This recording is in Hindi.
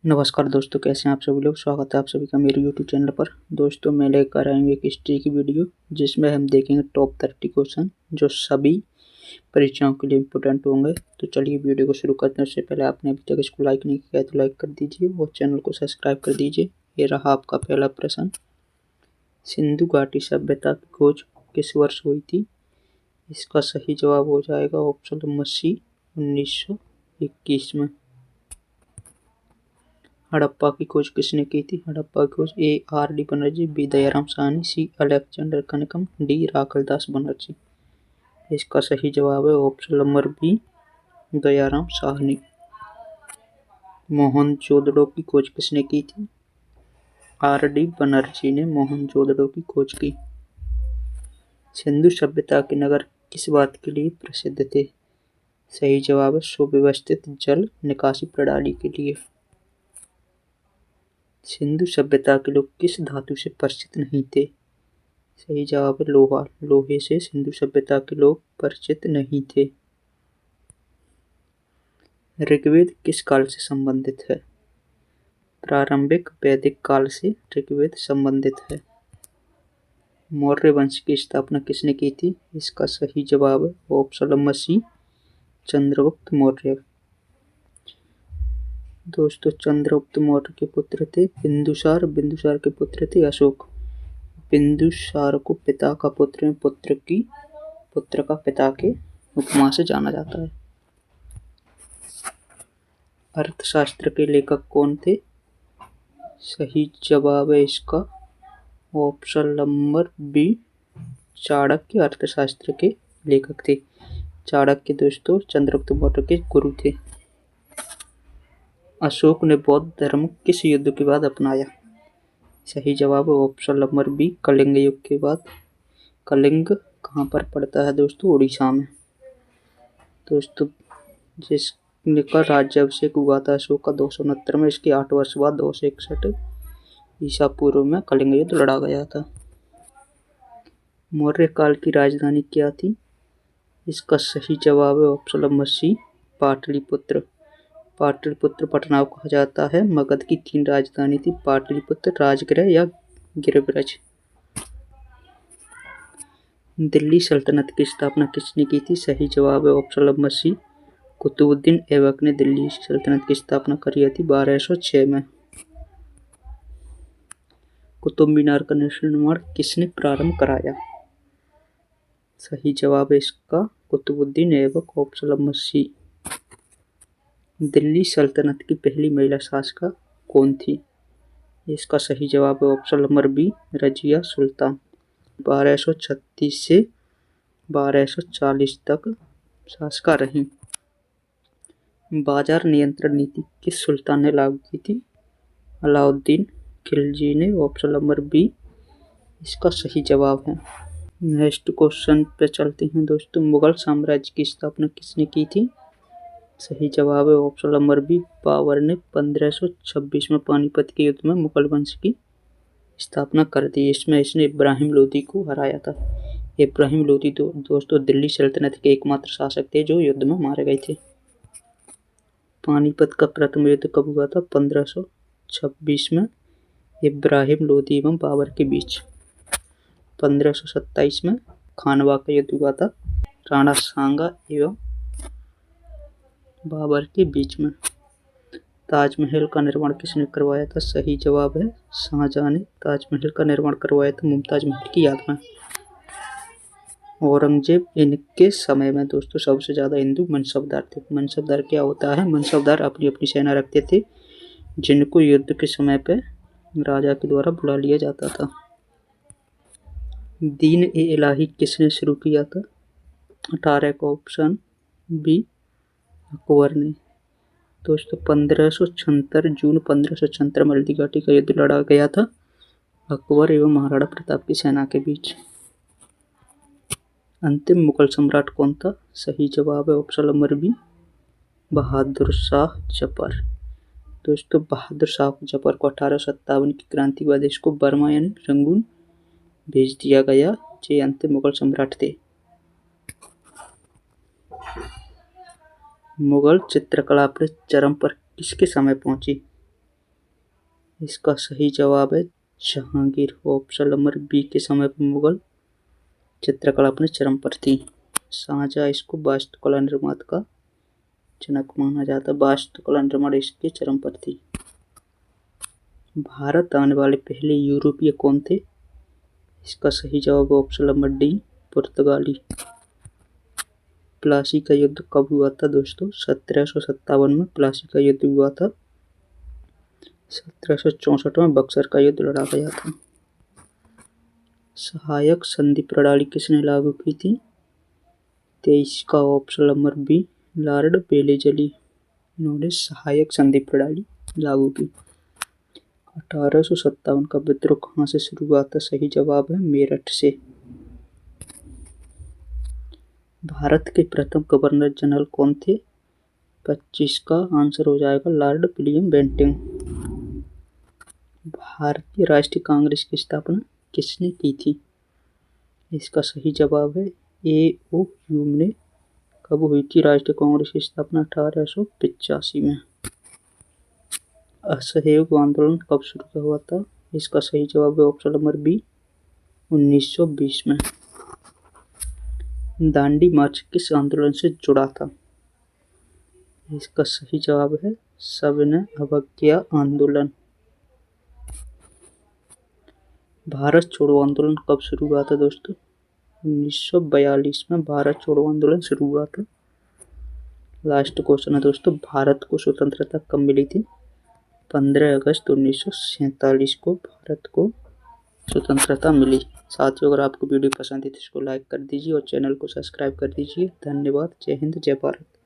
नमस्कार दोस्तों, कैसे हैं आप सभी लोग। स्वागत है आप सभी का मेरे यूट्यूब चैनल पर। दोस्तों, मैं लेकर आया हूँ एक हिस्ट्री की वीडियो जिसमें हम देखेंगे टॉप 30 क्वेश्चन जो सभी परीक्षाओं के लिए इम्पोर्टेंट होंगे। तो चलिए वीडियो को शुरू करते हैं। उससे पहले आपने अभी तक इसको लाइक नहीं किया है तो लाइक कर दीजिए और चैनल को सब्सक्राइब कर दीजिए। ये रहा आपका पहला प्रश्न। सिंधु घाटी सभ्यता की खोज किस वर्ष हुई थी? इसका सही जवाब हो जाएगा ऑप्शन नंबर सी, 1921 में। हड़प्पा की खोज किसने की थी? हड़प्पा की खोज A.R.D. Banerjee, B Dayaram Sahni, C Alexander Cunningham, D Rakhaldas Banerjee. इसका सही जवाब है option number B, Dayaram Sahni. Mohenjodaro की खोज किसने की थी? R.D. बनर्जी ने मोहनजोदड़ो की खोज की। सिंधु सभ्यता के नगर किस बात के लिए प्रसिद्ध थे? सही जवाब है सुव्यवस्थित जल निकासी प्रणाली के लिए। सिंधु सभ्यता के लोग किस धातु से परिचित नहीं थे? सही जवाब है लोहा। लोहे से सिंधु सभ्यता के लोग परिचित नहीं थे। ऋग्वेद किस काल से संबंधित है? प्रारंभिक वैदिक काल से ऋग्वेद संबंधित है। मौर्य वंश की स्थापना किसने की थी? इसका सही जवाब है option number C, Chandragupta Maurya. दोस्तों, चंद्रगुप्त मौर्य के पुत्र थे बिंदुसार। बिंदुसार के पुत्र थे अशोक। बिंदुसार को पिता का पुत्र में पुत्र का पिता के उपमा से जाना जाता है। अर्थशास्त्र के लेखक कौन थे? सही जवाब है इसका ऑप्शन नंबर बी, चाणक्य अर्थशास्त्र के लेखक थे। चाणक्य दोस्तों चंद्रगुप्त मौर्य के गुरु थे। अशोक ने बौद्ध धर्म किस युद्ध के बाद अपनाया? सही जवाब है ऑप्शन नंबर बी, कलिंग युग के बाद। कलिंग कहाँ पर पड़ता है दोस्तों? उड़ीसा में। दोस्तों, जिसका राज्याभिषेक हुआ था अशोक का 269 में, इसके 8 वर्ष बाद 261 ईसा पूर्व में कलिंग युद्ध लड़ा गया था। मौर्य काल की राजधानी क्या थी? इसका सही जवाब है option number C, Pataliputra. Pataliputra Patna को कहा जाता है। मगध की 3 राजधानी थी, पाटलिपुत्र, राजगृह या गिरिब्रज। दिल्ली सल्तनत की स्थापना किसने की थी? सही जवाब है option number C, Qutbuddin Aibak ने दिल्ली सल्तनत की स्थापना करी थी 1206 में। कुतुब मीनार का निर्माण किसने प्रारंभ कराया? सही जवाब है इसका Qutbuddin Aibak, option number C. Delhi सल्तनत की पहली महिला शासिका कौन थी? इसका सही जवाब है option number B, Razia Sultan. 1236 से 1240 तक शासिका रही। बाजार नियंत्रण नीति किस सुल्तान ने लागू की थी? अलाउद्दीन खिलजी ने, ऑप्शन नंबर बी इसका सही जवाब है। नेक्स्ट क्वेश्चन पे चलते हैं दोस्तों। मुगल साम्राज्य की स्थापना किसने की थी? सही जवाब है ऑप्शन नंबर बी, बाबर ने 1526 में पानीपत के युद्ध में मुगल वंश की स्थापना कर दी। इसमें इसने इब्राहिम लोदी को हराया था। इब्राहिम लोदी दोस्तों दिल्ली सल्तनत के एकमात्र शासक थे जो युद्ध में मारे गए थे। पानीपत का प्रथम युद्ध कब हुआ था? 1526 में इब्राहिम लोदी एवं बाबर के बीच। 1527 में खानवा का युद्ध हुआ था राणा सांगा एवं बाबर के बीच में। ताजमहल का निर्माण किसने करवाया था? सही जवाब है शाहजहां ने ताजमहल का निर्माण करवाया था मुमताज महल की याद में। औरंगजेब इनके समय में दोस्तों सबसे ज्यादा हिंदू मनसबदार थे। मनसबदार क्या होता है? मनसबदार अपनी अपनी सेना रखते थे जिनको युद्ध के समय पे राजा के द्वारा बुला लिया जाता था। दीन ए इलाही किसने शुरू किया था? 18 का ऑप्शन बी, अकबर ने। दोस्तों 1576 जून 1576 में हल्दी घाटी का युद्ध लड़ा गया था अकबर एवं महाराणा प्रताप की सेना के बीच। अंतिम मुगल सम्राट कौन था? सही जवाब है option number B, Bahadur Shah Zafar. दोस्तों बहादुर शाह जफर को 1857 की क्रांति के बाद इसको बर्मा यानी रंगून भेज दिया गया। ये अंतिम मुगल सम्राट थे। मुगल चित्रकला अपने चरम पर किसके समय पहुंची? इसका सही जवाब है जहांगीर। ऑप्शन नंबर बी के समय पर मुगल चित्रकला अपने चरम पर थी। शाहजहां इसको वास्तुकला निर्माता का जनक माना जाता है। वास्तुकला निर्माण इसके चरम पर थी। भारत आने वाले पहले यूरोपीय कौन थे? इसका सही जवाब ऑप्शन नंबर डी पुर्तगाली। प्लासी का युद्ध कब हुआ था दोस्तों? 1757 में प्लासी का युद्ध हुआ था। 1764 में बक्सर का युद्ध लड़ा गया था। सहायक संधि प्रणाली किसने लागू की थी? 23 का option number B Lord Wellesley. इन्होंने सहायक संधि प्रणाली लागू की। 1857 का विद्रोह कहाँ से शुरू हुआ था? सही जवाब है मेरठ से। भारत के प्रथम गवर्नर जनरल कौन थे? 25 का आंसर हो जाएगा लॉर्ड विलियम बेंटिंग। भारतीय राष्ट्रीय कांग्रेस की स्थापना किसने की थी? इसका सही जवाब है A.O. ह्यूम। कब हुई थी राष्ट्रीय कांग्रेस की स्थापना? 1885 में। असहयोग आंदोलन कब शुरू हुआ था? इसका सही जवाब है ऑप्शन नंबर बी 1920 में। दांडी मार्च किस आंदोलन से जुड़ा था? इसका सही जवाब है सविनय अवज्ञा आंदोलन। भारत छोड़ो आंदोलन कब शुरू हुआ था दोस्तों? 1942 में भारत छोड़ो आंदोलन शुरू हुआ था। लास्ट क्वेश्चन है दोस्तों, भारत को स्वतंत्रता कब मिली थी? 15 अगस्त 1947 को भारत को स्वतंत्रता मिली। साथियों, अगर आपको वीडियो पसंद है तो इसको लाइक कर दीजिए और चैनल को सब्सक्राइब कर दीजिए। धन्यवाद। जय हिंद, जय भारत।